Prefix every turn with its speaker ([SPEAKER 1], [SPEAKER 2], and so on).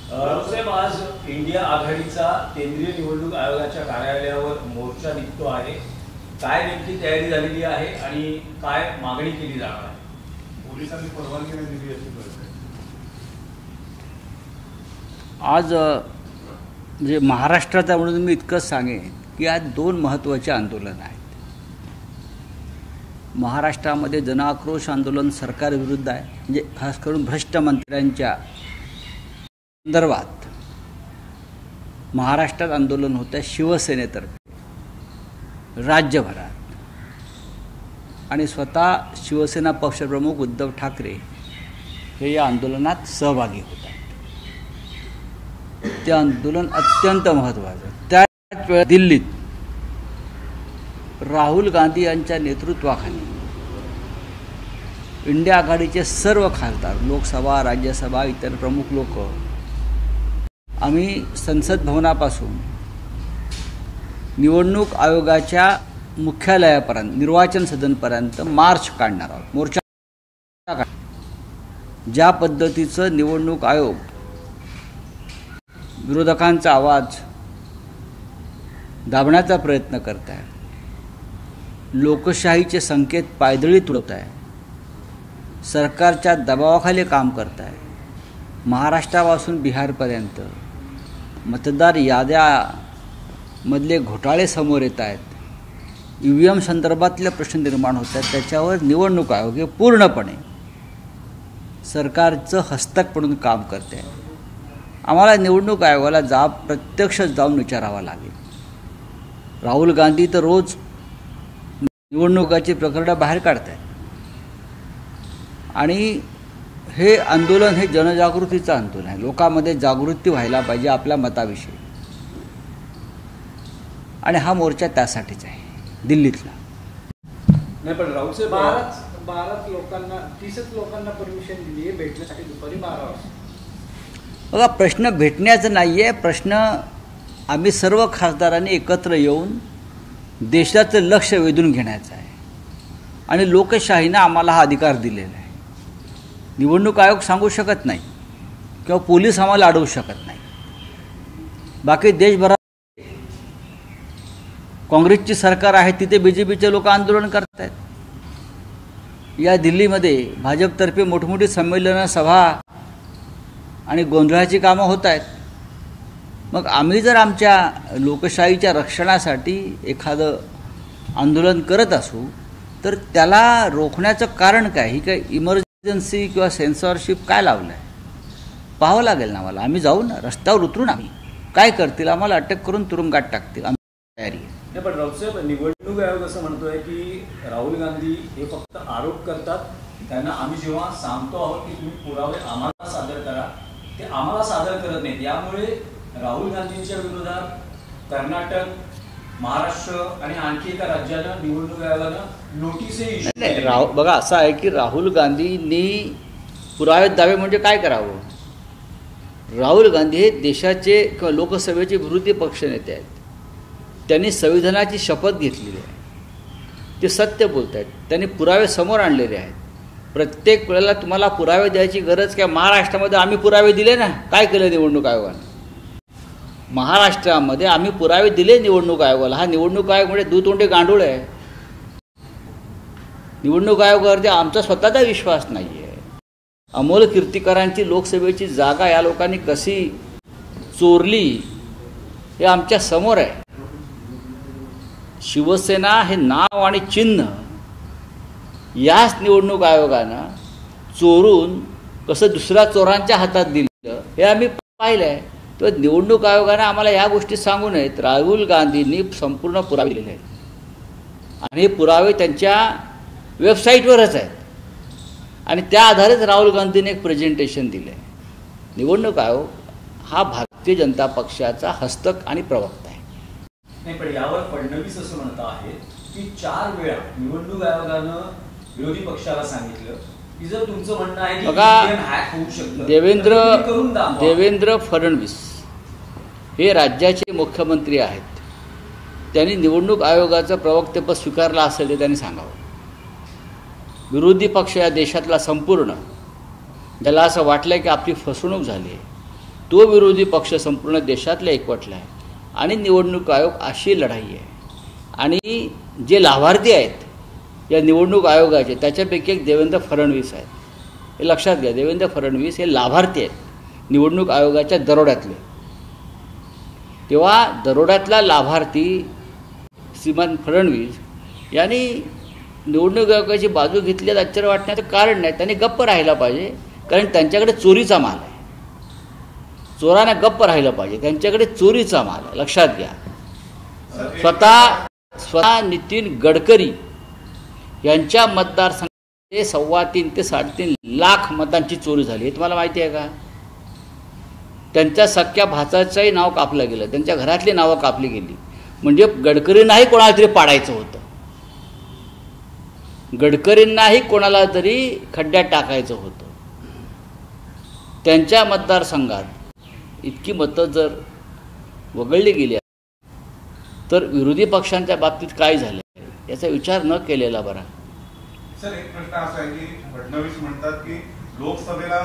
[SPEAKER 1] साहेब, आज इंडिया आघाडीचा केंद्रीय निवडणूक आयोगाच्या कार्यालयावर मोर्चा निघतो आहे. काय नेमकी तयारी झालेली आहे आणि काय मागणी केली जाणार आहे?
[SPEAKER 2] पोलिसांनी परवानगी नाही दिली अशी कळते.
[SPEAKER 3] आज म्हणजे महाराष्ट्राचा म्हणून मी इतकंच सांगेन की आज दोन महत्त्वाचे आंदोलन आहेत. महाराष्ट्रामध्ये जनाक्रोश आंदोलन सरकारविरुद्ध आहे, म्हणजे खास करून भ्रष्ट मंत्र्यांच्या संदर्भात महाराष्ट्रात आंदोलन होतं आहे शिवसेनेतर्फे राज्यभरात, आणि स्वतः शिवसेना पक्षप्रमुख उद्धव ठाकरे हे या आंदोलनात सहभागी होत आहेत. ते आंदोलन अत्यंत महत्त्वाचं. त्याच वेळी दिल्लीत राहुल गांधी यांच्या नेतृत्वाखाली इंडिया आघाडीचे सर्व खासदार, लोकसभा, राज्यसभा, इतर प्रमुख लोक आम्ही संसद भवनापासून निवडणूक आयोगाच्या मुख्यालयापर्यंत, निर्वाचन सदनपर्यंत मार्च काढणार आहोत, मोर्चा. ज्या पद्धतीचं निवडणूक आयोग विरोधकांचा आवाज दाबण्याचा प्रयत्न करत आहे, लोकशाहीचे संकेत पायदळी तुडवत आहे, सरकारच्या दबावाखाली काम करत आहे, महाराष्ट्रापासून बिहारपर्यंत मतदार याद्यामधले घोटाळे समोर येत आहेत, EVM संदर्भातले प्रश्न निर्माण होत आहेत, त्याच्यावर निवडणूक आयोग हे पूर्णपणे सरकारचं हस्तक म्हणून काम करते आहे. आम्हाला निवडणूक आयोगाला प्रत्यक्ष जाऊन विचारावा लागेल. राहुल गांधी तर रोज निवडणुकाची प्रकरणं बाहेर काढत आहेत, आणि हे आंदोलन हे जनजागृतीचं आंदोलन आहे. लोकांमध्ये जागृती व्हायला पाहिजे आपल्या मताविषयी, आणि हा मोर्चा त्यासाठीच आहे दिल्लीतला.
[SPEAKER 1] नाही, पण राहुल साहेब,
[SPEAKER 2] 12 लोकांना 30 लोकांना परमिशन दिली आहे भेटण्यासाठी दुपारी 12 वाजता.
[SPEAKER 3] बघा, प्रश्न भेटण्याचं नाही आहे, प्रश्न आम्ही सर्व खासदारांनी एकत्र येऊन देशाचं लक्ष वेधून घेण्याचं आहे, आणि लोकशाहीनं आम्हाला हा अधिकार दिलेला आहे. निवडणूक आयोग सांगू शकत नाही किंवा पोलीस आम्हाला अडवू शकत नाही. बाकी देशभरात काँग्रेसची सरकार आहे, तिथे BJPचे लोक आंदोलन करत आहेत. या दिल्लीमध्ये भाजपतर्फे मोठमोठी संमेलनं, सभा आणि गोंधळाची कामं होत आहेत. मग आम्ही जर आमच्या लोकशाहीच्या रक्षणासाठी एखादं आंदोलन करत असू तर त्याला रोखण्याचं कारण काय? ही काय इमर्जन्सी किंवा सेन्सॉरशिप काय लावलं आहे पाहावं लागेल ना मला. आम्ही जाऊ ना, रस्त्यावर उतरून आम्ही काय करतील, आम्हाला अटक करून तुरुंगात टाकतील, आम्ही तयारी आहे.
[SPEAKER 1] नाही, पण राहुल साहेब, निवडणूक आयोग असं म्हणतोय की राहुल गांधी हे फक्त आरोप करतात. त्यांना आम्ही जेव्हा सांगतो आहोत की तुम्ही पुरावे आम्हाला सादर करा, ते आम्हाला सादर करत नाहीत. यामुळे राहुल गांधींच्या विरोधात कर्नाटक, महाराष्ट्र आणि आणखी एका राज्यानं निवडणूक आयोगानं नोटीसही इश्यू केली.
[SPEAKER 3] बघा, असं आहे की राहुल गांधींनी पुरावे दावे म्हणजे काय करावं? राहुल गांधी हे देशाचे किंवा लोकसभेचे विरोधी पक्षनेते आहेत. त्यांनी संविधानाची शपथ घेतलेली आहे, ते सत्य बोलत आहेत, त्यांनी पुरावे समोर आणलेले आहेत. प्रत्येक वेळेला तुम्हाला पुरावे द्यायची गरज काय? महाराष्ट्रामध्ये आम्ही पुरावे दिले ना. काय केलं निवडणूक आयोगानं? महाराष्ट्रामध्ये आम्ही पुरावे दिले निवडणूक आयोगाला. हा निवडणूक आयोग म्हणजे दुतोंडे गांडूळ आहे. निवडणूक आयोगावरती आमचा स्वतःचा विश्वास नाही आहे. अमोल कीर्तीकरांची लोकसभेची जागा या लोकांनी कशी चोरली हे आमच्या समोर आहे. शिवसेना हे नाव आणि चिन्ह याच निवडणूक आयोगानं चोरून कसं दुसऱ्या चोरांच्या हातात दिलं हे आम्ही पाहिलं आहे. तर निवडणूक आयोगानं आम्हाला या गोष्टी सांगू नयेत. राहुल गांधींनी संपूर्ण पुरावे दिलेले आहेत, आणि हे पुरावे त्यांच्या वेबसाईटवरच आहेत, आणि त्या आधारेच राहुल गांधींनी एक प्रेझेंटेशन दिलं आहे. निवडणूक आयोग हा भारतीय जनता पक्षाचा हस्तक आणि प्रवक्ता आहे.
[SPEAKER 1] नाही, पण यावर फडणवीस असं म्हणत आहेत की 4 वेळा निवडणूक आयोगानं विरोधी पक्षाला सांगितलं की जर तुमचं म्हणणं आहे की हॅक होऊ शकतं,
[SPEAKER 3] देवेंद्र फडणवीस हे राज्याचे मुख्यमंत्री आहेत. त्यांनी निवडणूक आयोगाचं प्रवक्तेपद स्वीकारलं असेल ते त्यांनी सांगावं. विरोधी पक्ष या देशातला संपूर्ण, ज्याला असं वाटलं की आपली फसवणूक झाली आहे, तो विरोधी पक्ष संपूर्ण देशातला एकवटला आहे आणि निवडणूक आयोग अशी लढाई आहे. आणि जे लाभार्थी आहेत या निवडणूक आयोगाचे त्याच्यापैकी एक देवेंद्र फडणवीस आहेत. हे लक्षात घ्या, देवेंद्र फडणवीस हे लाभार्थी आहेत निवडणूक आयोगाच्या दरोड्यातले. तेव्हा दरोड्यातला लाभार्थी श्रीमान फडणवीस यांनी निवडणूक आयोगाची बाजू घेतली आश्चर्य वाटण्याचं कारण नाही. त्यांनी गप्प राहायला पाहिजे, कारण त्यांच्याकडे चोरीचा माल आहे. चोराने गप्प राहिलं पाहिजे, त्यांच्याकडे चोरीचा माल आहे. लक्षात घ्या. स्वतः नितीन गडकरी यांच्या मतदारसंघात 3.25 ते 3.5 लाख मतांची चोरी झाली. हे तुम्हाला माहिती आहे का? त्यांच्या सख्या भाचाचंही नाव कापलं गेलं, त्यांच्या घरातली नावं कापली गेली. म्हणजे गडकरींनाही कोणाला तरी पाडायचं होतं, गडकरींनाही कोणाला तरी खड्ड्यात टाकायचं होतं. त्यांच्या मतदारसंघात इतकी मतं जर वगळली गेली तर विरोधी पक्षांच्या बाबतीत काय झालं याचा विचार न केलेला बरा.
[SPEAKER 4] सर, एक प्रश्न असा आहे की फडणवीस म्हणतात की लोकसभेला